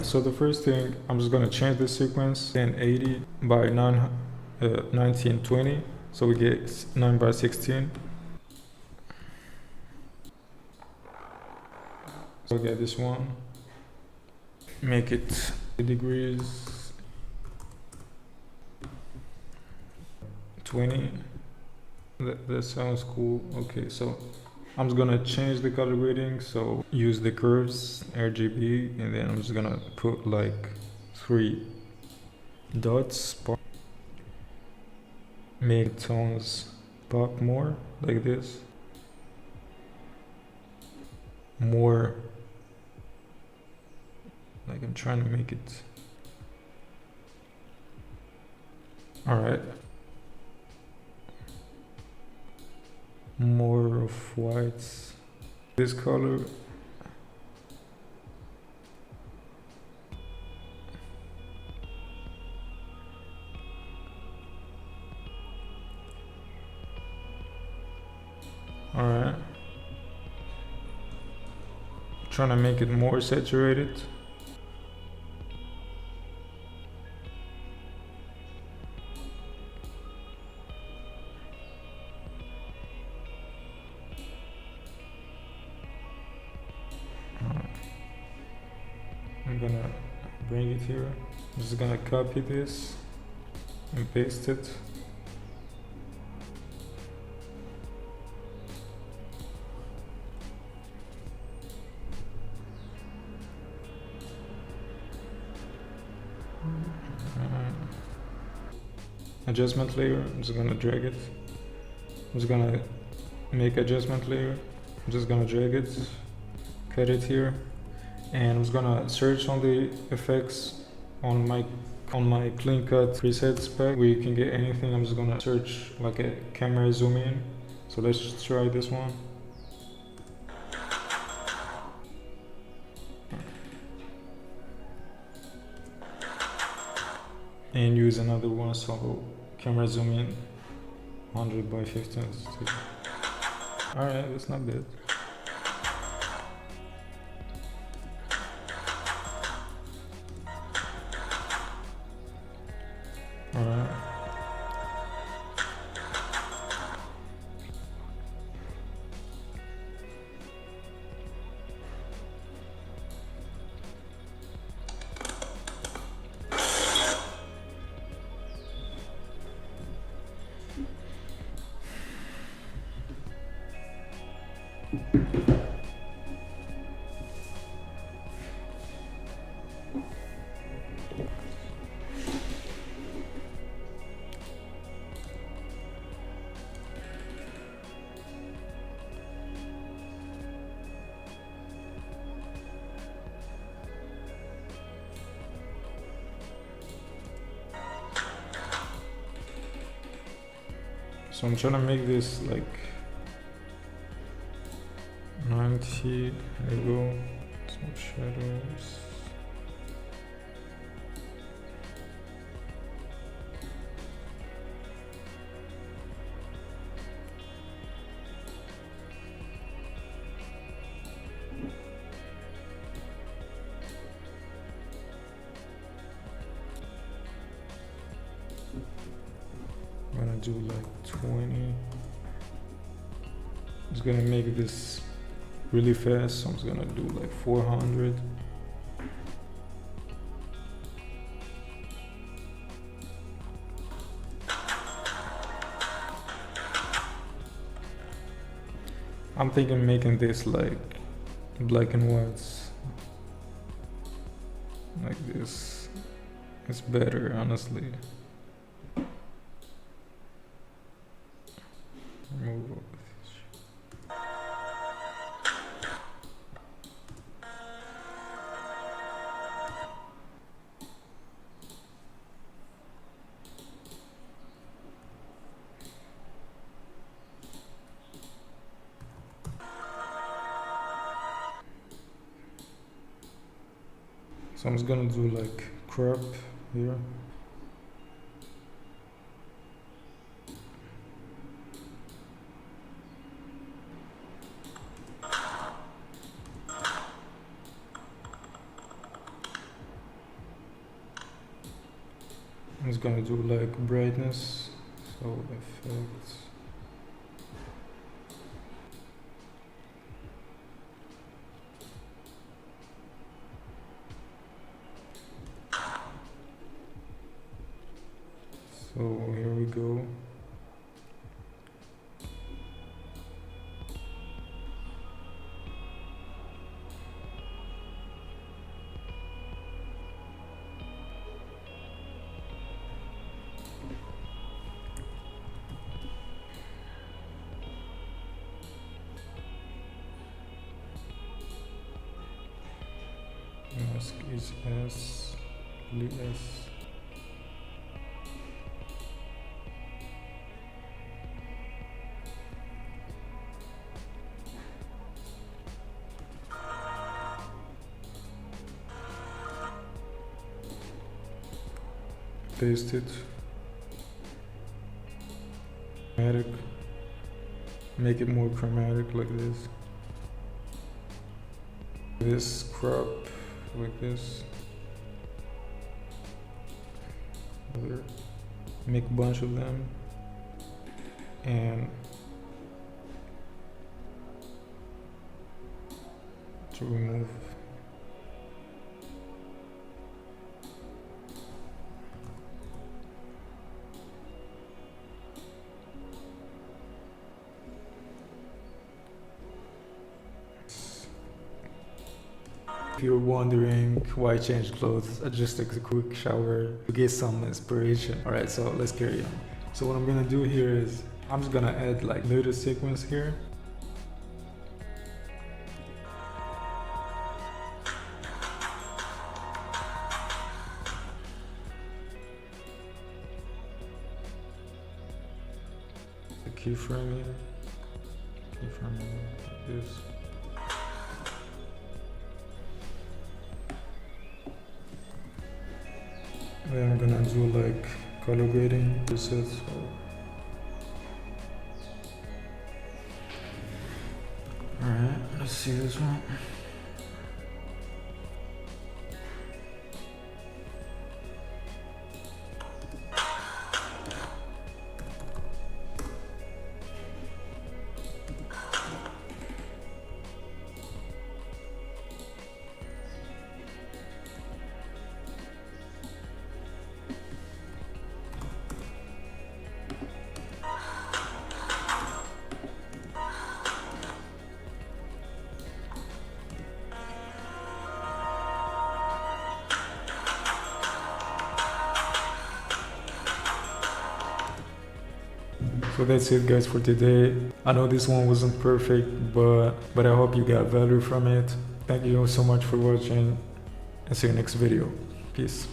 Alright, so the first thing, I'm just gonna change the sequence 1080 by 1920, so we get 9 by 16. So we get this one, make it degrees 20. That sounds cool. Okay, so I'm just gonna change the color grading, so use the curves RGB, and then I'm just gonna put like 3 dots, make tones pop more like this, more like I'm trying to make it. All right, more of whites, this color. All right, trying to make it more saturated. I'm gonna bring it here. I'm just gonna copy this and paste it. Adjustment layer, I'm just gonna drag it. I'm just gonna make adjustment layer. I'm just gonna drag it, cut it here, and I'm just gonna search on the effects on my clean cut presets pack where you can get anything. I'm just gonna search like a camera zoom in. So let's just try this one. And use another one, so camera zoom in 100 by 15. Alright, that's not bad. Alright. So I'm trying to make this like 90. There we go. Some shadows. I'm gonna do like 20. I'm just gonna make this really fast, so I'm just gonna do like 400. I'm thinking making this like black and whites like this. It's better, honestly. Remove all this. So I'm just gonna do like crop here. I'm just gonna do like brightness, so effects. So here we go. Mask is S, S. Paste it. Chromatic. Make it more chromatic like this. This crop like this. Make a bunch of them and to remove. If you're wondering why I changed clothes, I just took a quick shower to get some inspiration. Alright, so let's carry on. So what I'm gonna do here is, I'm just gonna add like little sequence here. A keyframe here. Keyframe like this. Then I'm gonna do like color grading presets. Alright, let's see this one. So that's it guys for today. I know this one wasn't perfect, but I hope you got value from it. Thank you so much for watching and see you next video. Peace.